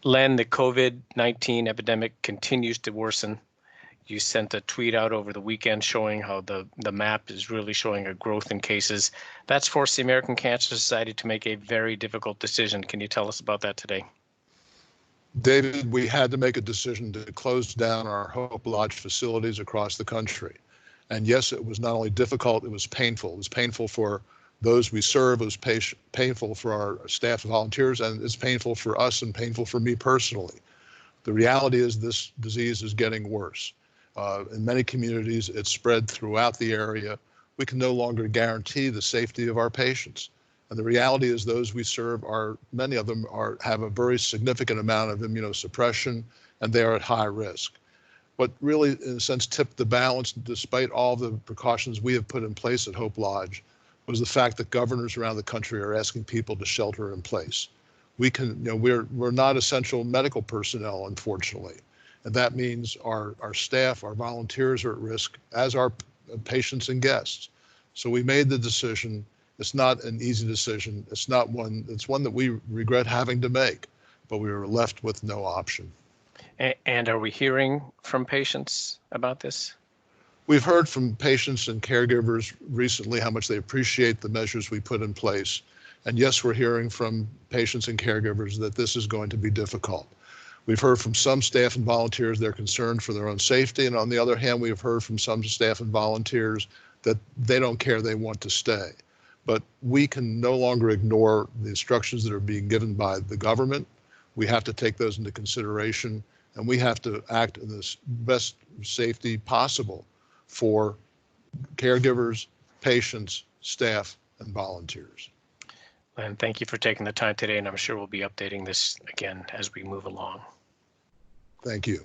Len, the COVID-19 epidemic continues to worsen. You sent a tweet out over the weekend showing how the map is really showing a growth in cases. That's forced the American Cancer Society to make a very difficult decision. Can you tell us about that today? David, we had to make a decision to close down our Hope Lodge facilities across the country. And yes, it was not only difficult, it was painful. It was painful for those we serve, it was painful for our staff and volunteers, and it's painful for us and painful for me personally. The reality is this disease is getting worse. In many communities, it's spread throughout the area. We can no longer guarantee the safety of our patients. And the reality is those we serve many of them have a very significant amount of immunosuppression, and they are at high risk. What really, in a sense, tipped the balance, despite all the precautions we have put in place at Hope Lodge, was the fact that governors around the country are asking people to shelter in place. We're not essential medical personnel, unfortunately. And that means our staff, our volunteers are at risk, as are patients and guests. So we made the decision. It's not an easy decision. It's one that we regret having to make, but we were left with no option. And are we hearing from patients about this? We've heard from patients and caregivers recently how much they appreciate the measures we put in place. And yes, we're hearing from patients and caregivers that this is going to be difficult. We've heard from some staff and volunteers they're concerned for their own safety. And on the other hand, we've heard from some staff and volunteers that they don't care, they want to stay. But we can no longer ignore the instructions that are being given by the government. We have to take those into consideration, and we have to act in the best safety possible for caregivers, patients, staff, and volunteers. And thank you for taking the time today, and I'm sure we'll be updating this again as we move along. Thank you.